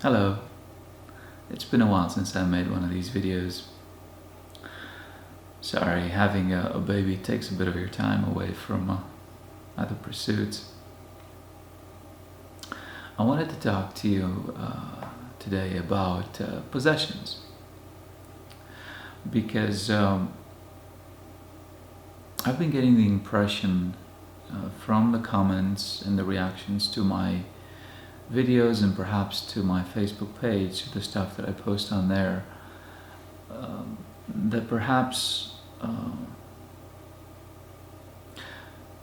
Hello. It's been a while since I made one of these videos. Sorry, having a baby takes a bit of your time away from other pursuits. I wanted to talk to you today about possessions because I've been getting the impression from the comments and the reactions to my videos and perhaps to my Facebook page, the stuff that I post on there, that perhaps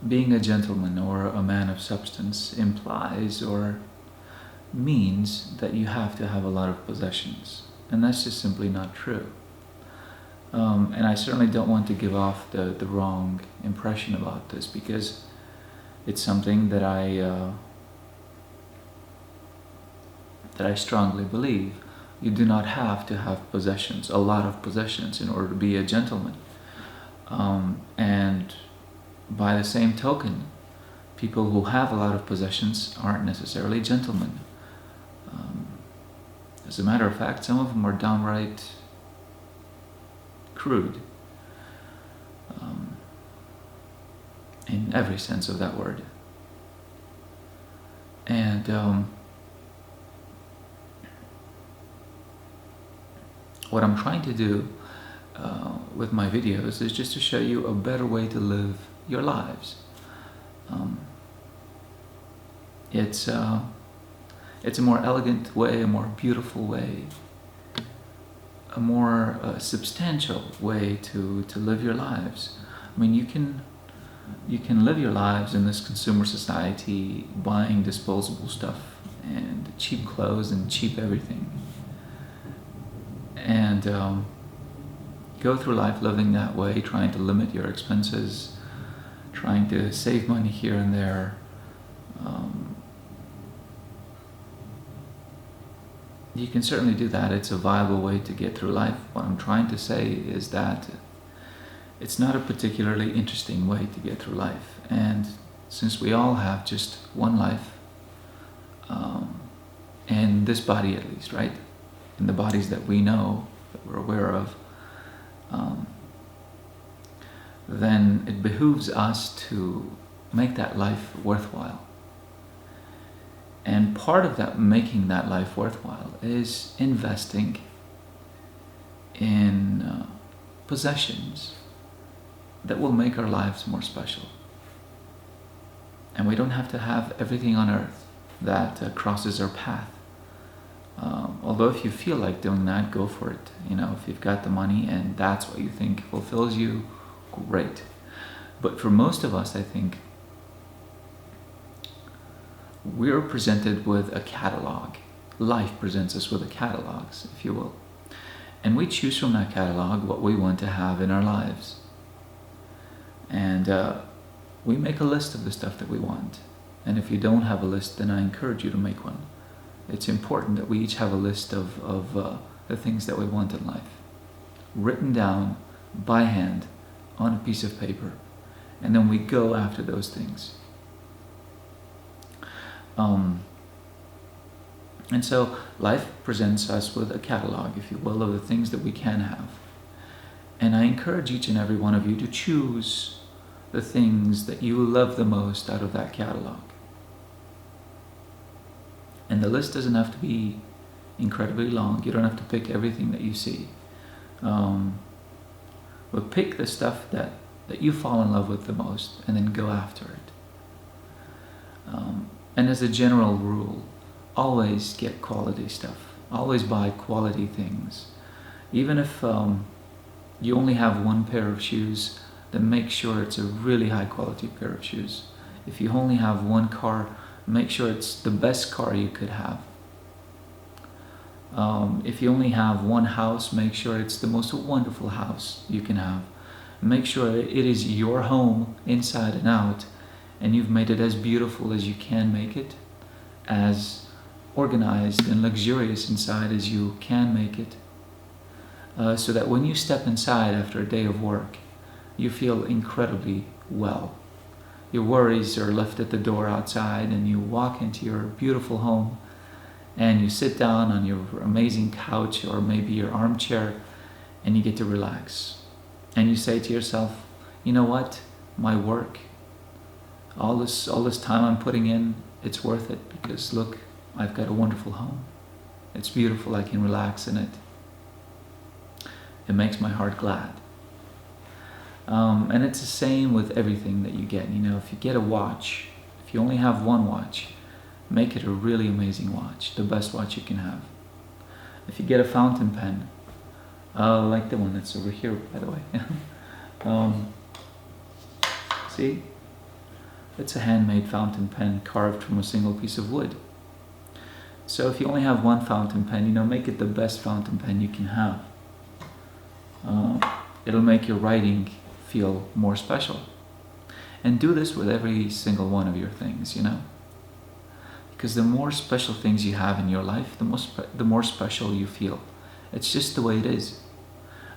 being a gentleman or a man of substance implies or means that you have to have a lot of possessions, and that's just simply not true. And I certainly don't want to give off the wrong impression about this, because it's something that I strongly believe. You do not have to have possessions, a lot of possessions, in order to be a gentleman. And by the same token, people who have a lot of possessions aren't necessarily gentlemen. As a matter of fact, some of them are downright crude, in every sense of that word. And what I'm trying to do with my videos is just to show you a better way to live your lives. It's a more elegant way, a more beautiful way, a more substantial way to live your lives. I mean, you can live your lives in this consumer society, buying disposable stuff and cheap clothes and cheap everything, and go through life living that way, trying to limit your expenses, trying to save money here and there. You can certainly do that. It's a viable way to get through life. What I'm trying to say is that it's not a particularly interesting way to get through life. And since we all have just one life, and this body at least, right? And the bodies that we know, that we're aware of, then it behooves us to make that life worthwhile. And part of that, making that life worthwhile, is investing in possessions that will make our lives more special. And we don't have to have everything on earth that crosses our path. Although if you feel like doing that, go for it. If you've got the money and that's what you think fulfills you, great. But for most of us, I think, we're presented with a catalog. Life presents us with a catalog, if you will. And we choose from that catalog what we want to have in our lives. And we make a list of the stuff that we want. And if you don't have a list, then I encourage you to make one. It's important that we each have a list of the things that we want in life, written down by hand on a piece of paper. And then we go after those things. And so life presents us with a catalog, if you will, of the things that we can have. And I encourage each and every one of you to choose the things that you love the most out of that catalog. And the list doesn't have to be incredibly long. You don't have to pick everything that you see. But pick the stuff that you fall in love with the most, and then go after it. And as a general rule, always get quality stuff. Always buy quality things. Even if you only have one pair of shoes, then make sure it's a really high quality pair of shoes. If you only have one car, make sure it's the best car you could have. If you only have one house, make sure it's the most wonderful house you can have. Make sure it is your home inside and out, and you've made it as beautiful as you can make it, as organized and luxurious inside as you can make it, so that when you step inside after a day of work, you feel incredibly well. Your worries are left at the door outside, and you walk into your beautiful home and you sit down on your amazing couch or maybe your armchair and you get to relax. And you say to yourself, you know what, my work, all this time I'm putting in, it's worth it, because look, I've got a wonderful home. It's beautiful, I can relax in it. It makes my heart glad. And it's the same with everything that you get. You know, if you get a watch, if you only have one watch, make it a really amazing watch, the best watch you can have. If you get a fountain pen, like the one that's over here, by the way. See? It's a handmade fountain pen carved from a single piece of wood. So if you only have one fountain pen, you know, make it the best fountain pen you can have. It'll make your writing feel more special. And do this with every single one of your things, you know. Because the more special things you have in your life, the more special you feel. It's just the way it is.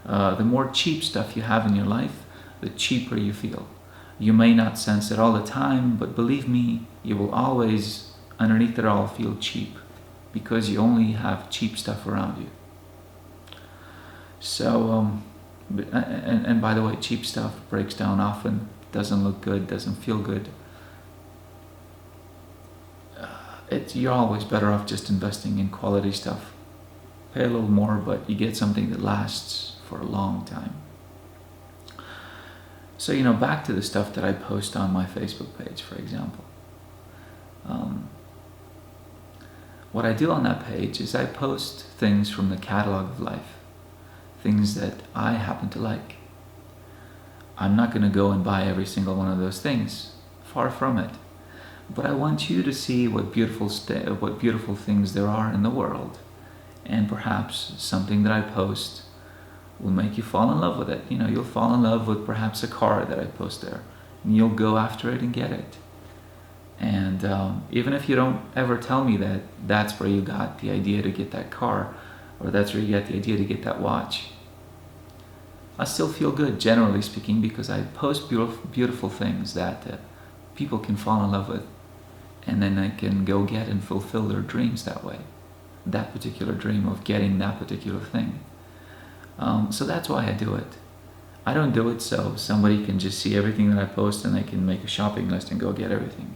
The more cheap stuff you have in your life, the cheaper you feel. You may not sense it all the time, but believe me, you will always, underneath it all, feel cheap, because you only have cheap stuff around you. So, and by the way, cheap stuff breaks down often, doesn't look good, doesn't feel good. You're always better off just investing in quality stuff. Pay a little more, but you get something that lasts for a long time. So, you know, back to the stuff that I post on my Facebook page, for example. What I do on that page is I post things from the Catalogue of life, things that I happen to like. I'm not going to go and buy every single one of those things, far from it. But I want you to see what beautiful things there are in the world, and perhaps something that I post will make you fall in love with it. You know, you'll fall in love with perhaps a car that I post there, and you'll go after it and get it. And even if you don't ever tell me that that's where you got the idea to get that car, or that's where you got the idea to get that watch, I still feel good, generally speaking, because I post beautiful things that people can fall in love with, and then they can go get and fulfill their dreams that way, that particular dream of getting that particular thing. So that's why I do it. I don't do it so somebody can just see everything that I post and they can make a shopping list and go get everything.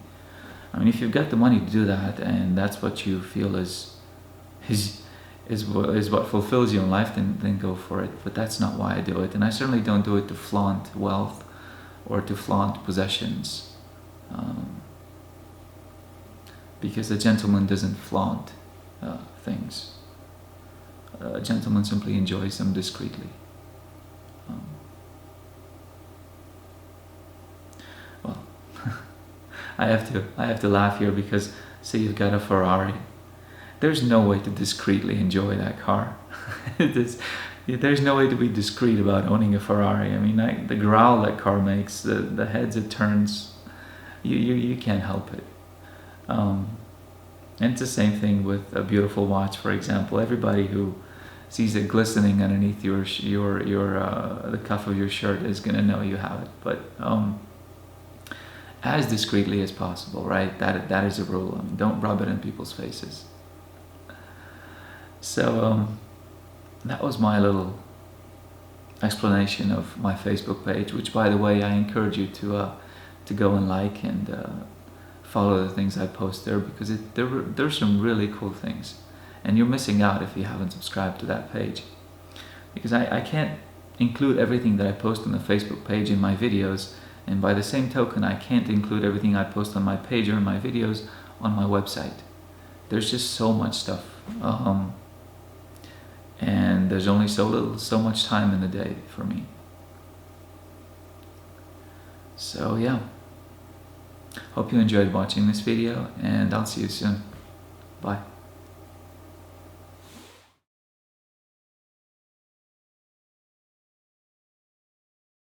I mean, if you've got the money to do that, and that's what you feel is what fulfills you in life, then go for it. But that's not why I do it, and I certainly don't do it to flaunt wealth or to flaunt possessions, because a gentleman doesn't flaunt things. A gentleman simply enjoys them discreetly. Well, I have to laugh here, because say you've got a Ferrari. There's no way to discreetly enjoy that car. There's no way to be discreet about owning a Ferrari. I mean, the growl that car makes, the heads it turns, you can't help it. And it's the same thing with a beautiful watch, for example. Everybody who sees it glistening underneath the cuff of your shirt is gonna know you have it. But as discreetly as possible, right? That is a rule. I mean, don't rub it in people's faces. So that was my little explanation of my Facebook page, which, by the way, I encourage you to go and like and follow the things I post there, because there's some really cool things, and you're missing out if you haven't subscribed to that page, because I can't include everything that I post on the Facebook page in my videos, and by the same token I can't include everything I post on my page or in my videos on my website. There's just so much stuff, and there's only so much time in the day for me. So yeah, hope you enjoyed watching this video, and I'll see you soon. Bye.